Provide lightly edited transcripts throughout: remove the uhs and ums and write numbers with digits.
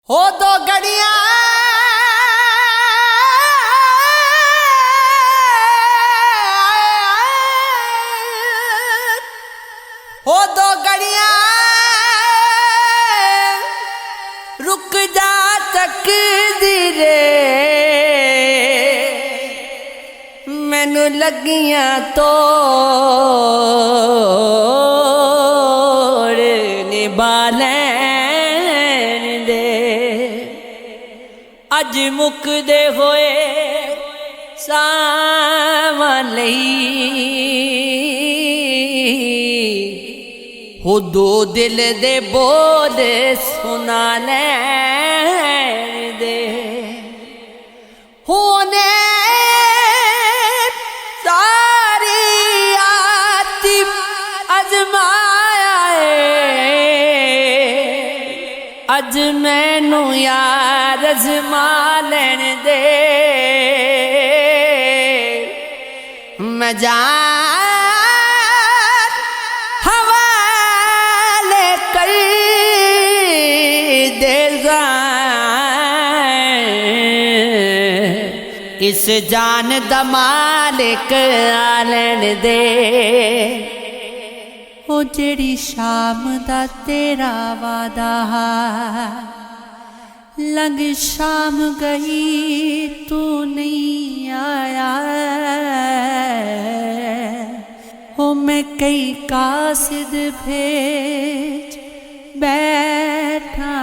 हो दो घड़ियां हो दो घड़ियां रुक जा तकदीरे मैनू लगियां तोड़ निभा लैन दे अज मुकदे होए सावां लई हो दो दिल दे बोल सुना लैन दे होने सारी आती अजमाया अज मैनू यार अजमा लैन दे मैं जान हवाले कर देगा इस जान दा मालिक आलैन दे ओ जेड़ी शाम दा तेरा वादा लंघ शाम गई तू नहीं आया हो मैं कई कासिद भेज बैठा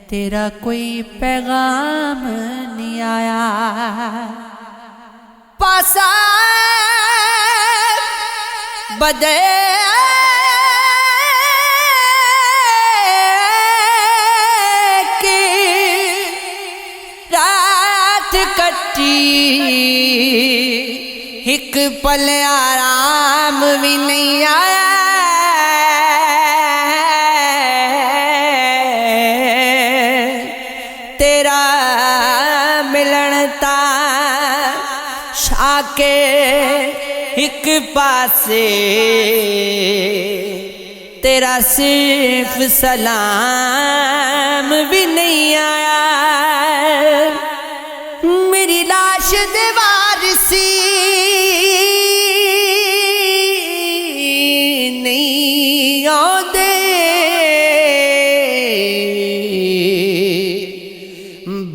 तेरा कोई पैगाम नहीं आया पासा बदे की रात कटी एक पल आराम भी नहीं आया तेरा मिलन ता शाके एक पासे तेरा सिर्फ सलाम भी नहीं आया मेरी लाश दीवार सी नहीं आउंदे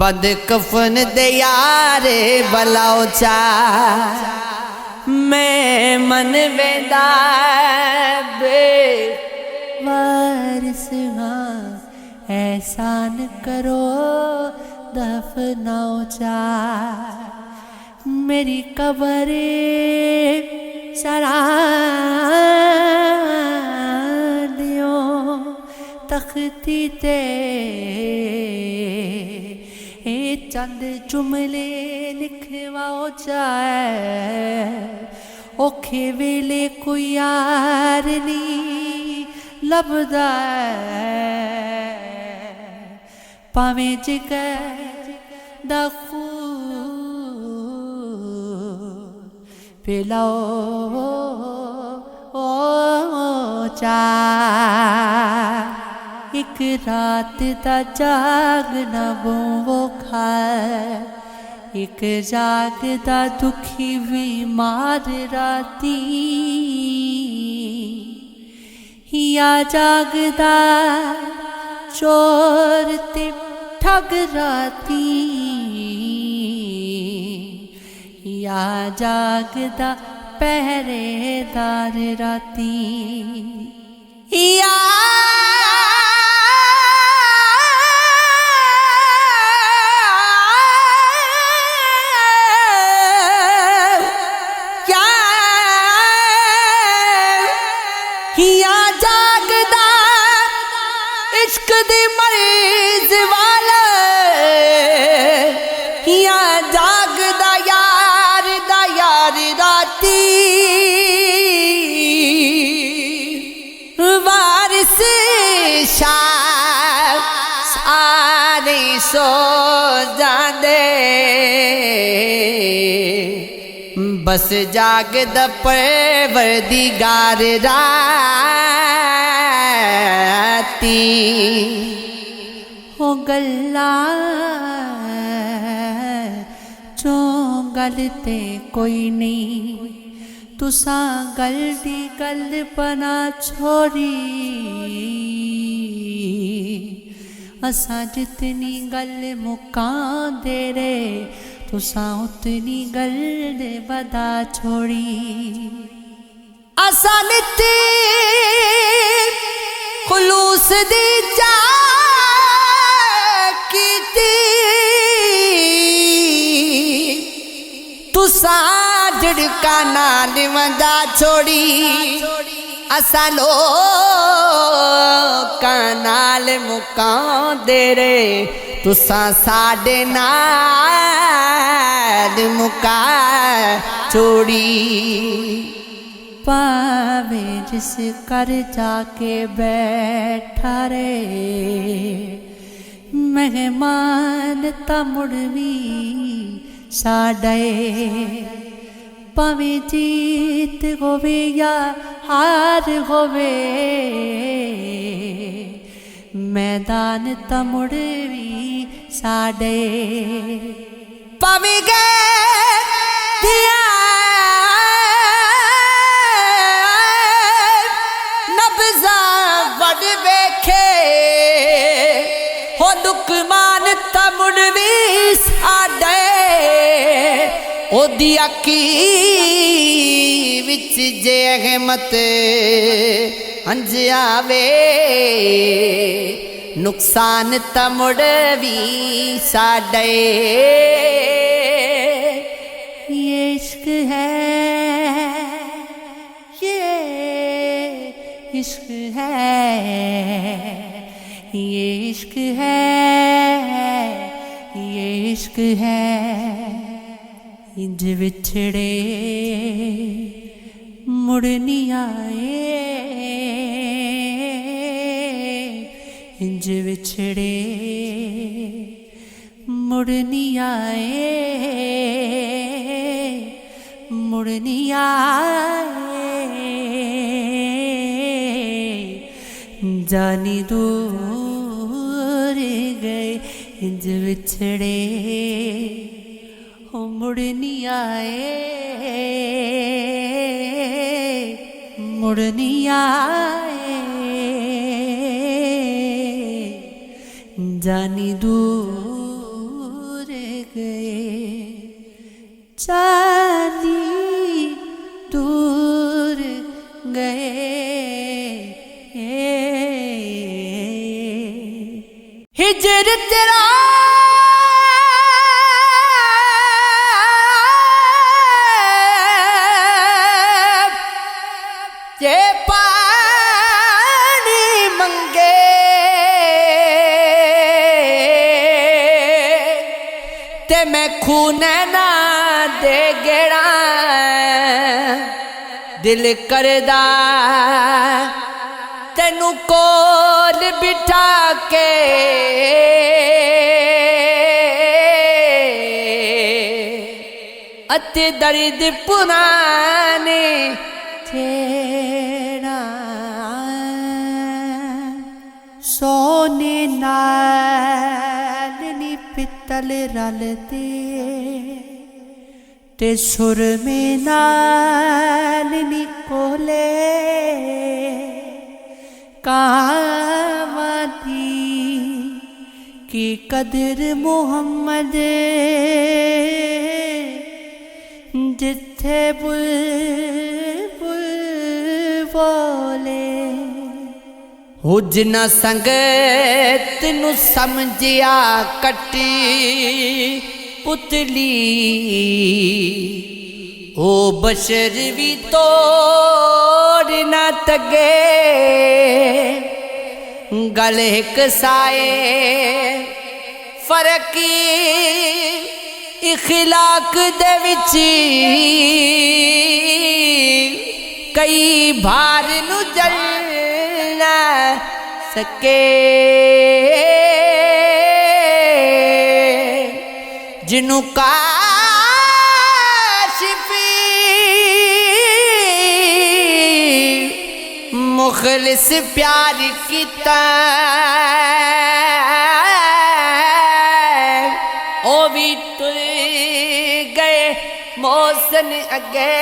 बद कफन दे यारे बलाओ चा मैं मन वेदा बेवारिस हाँ एहसान करो दफनाओ चा मेरी कब्र सरा दियो तख्ती ते चंद जुमले लिखवाओ जाए औखे वेले कोई यार नहीं लभदा भावें जिगर दा खून पिलाओ चा एक रात दा जागना वो खा एक जागदा दुखी भी मार राती या जागदा चोर ते ठग राती या जागदा पहरेदार राती या जागदा इश्क दी मरीज वाला या जागदा यार राती वारिस शाह सारे सो जांदे बस जागदा परवरदिगार रात ती हो गल्ला चो गल ते कोई नहीं तुसा गल दी गल बना छोड़ी असा जितनी गल मुकां दे रे तुसा उतनी गल दे बदा छोड़ी असा नित्ती खुलूस दी जा कीती तुसा झड़का नाल वंदा छोड़ी असा लोकां नाल मुकां दे रे तुसा साडे नाल मुका छोड़ी पावे जिस कर जाके बैठा रे मेहमान ता मुड़वी साडे पावे जीत होवे या हार होवे मैदान ता मुड़वी साडे पावे गए दिया नब्ज़ा वड वेखे हो दुकमान ता मुड़वी साडे ओदी अखी विच जे रहमत हंज आवे नुकसान त मुड़वी साडे ये इश्क है ये इश्क है ये इश्क है ये इश्क है इंज विछड़े मुड़नी आए इंज विछड़े मुड़नी आए मुड़नी आए जानी दूर गए इंज विछड़े मुड़नी आए मुड़नी आए जानी दूर गए जानी दूर गए हिजर तेरा जे पानी मंगे ते मैं खून ना दे गेड़ा दिल करदा तेनू कोल बिठा के अते दर्द पुराने छेड़ा सोने नाल नी पित्तल रलते ते सुर में नाल नी कोले कामती की कदर मोहम्मद जिथे बुलबुल बोले हुजना संगत नु समझिया कटी पुतली ओ बशर भी तोड़ ना तगे गले कसाए फरकी इखलाक दे विच कई भार नु जल ना सके जिन्हों काशिफी मुखलिस प्यार किता ओ भी तुर गए मौसन अगे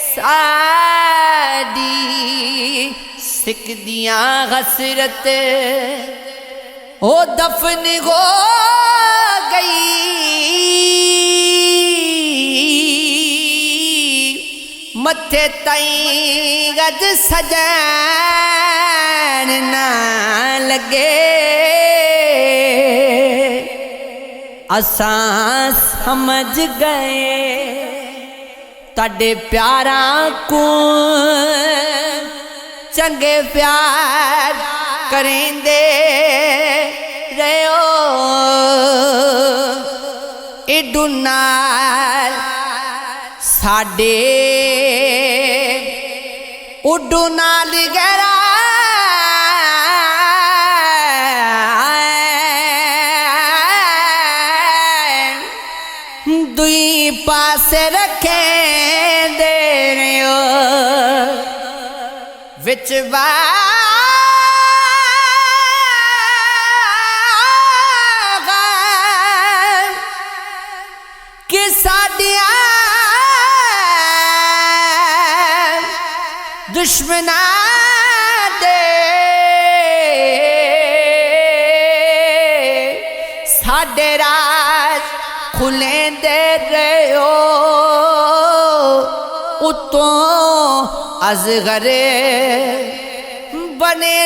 साडी सिकदियां हसरत ओ दफन हो गई मथे तई गज सजन ना लगे असां समझ गए ताडे प्यारा को चंगे प्यार करेंदे रहो इडू नाल साडे उडू नाल गहरा दुई पासे रखे दे रहो विच कि साडिया दुश्मना दे साडे राज खुले दे रहो उतों अज़गरे बने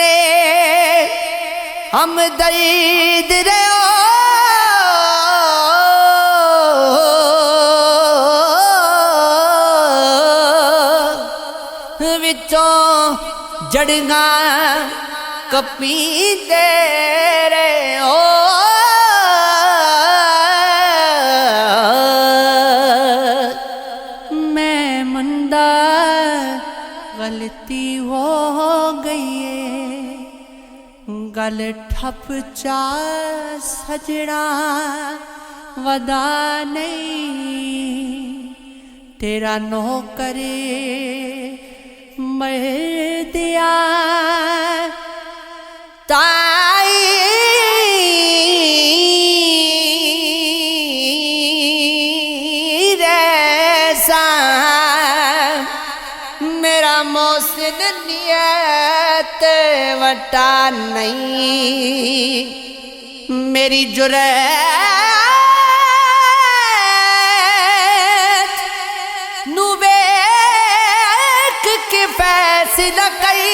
हम दर्द रहो विचों जड़गा कपी दे रहो मैं मंदा गलती हो गई है गल ठप चा सजना वदा नहीं तेरा नो करे मर दिया ताई रैसा मेरा मोहसिन नियत वटा नहीं मेरी जुरत नुवे के फैसला कई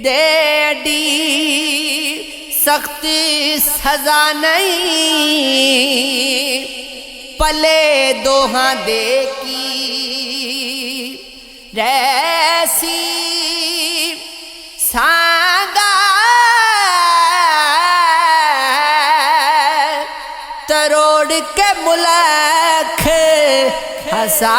देडी सख्ती सजा नहीं पले दोहां दे की रैसी सांगा तरोड़ के मुलख हसा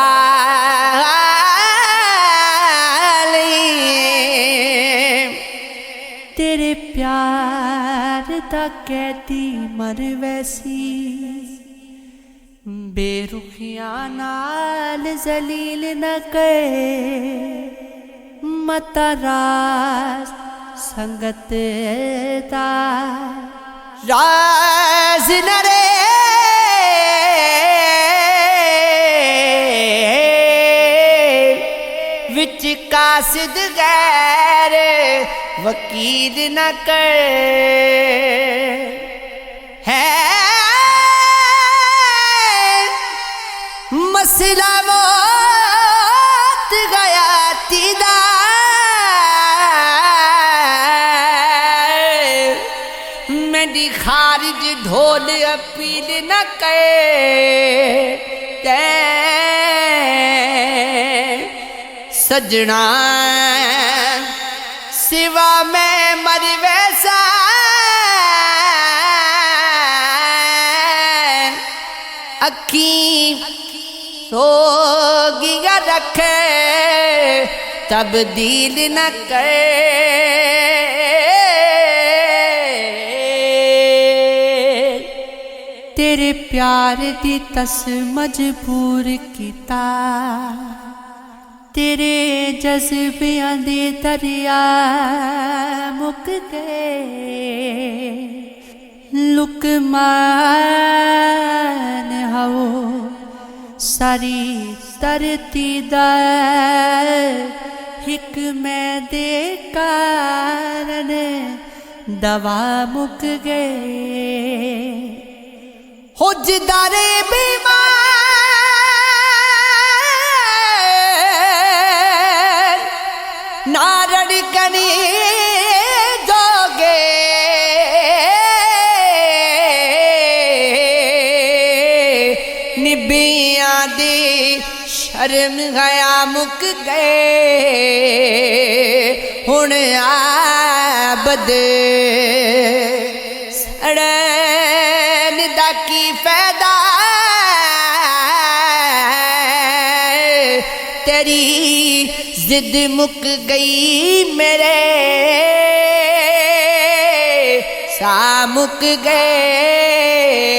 तेरे प्यार दा कहती मर वैसी बेरुखियां नाल जलील न करे मता राज संगत दा राज नरे विच कासिद गैर वकील न कर है मसला मौत गया तीदा मेरी खारिज ढोल अपील न कर सजना सिवा मैं मर वैसा अखी सोगिया रखे तब्दील न करे तेरे प्यार दी तस मजबूर किता, तेरे जज्बियां दे दरिया मुक गए। लुकमान हो सारी धरती दा हिकमे दे कारण दवा मुक गए। हो जिदारे बीमार नारड़ कनी जोगे, निबियां दी शर्म गया मुक गए। हुण आबद सड़न दा की फायदा, तेरी जिद मुक गई मेरे सा मुक गए।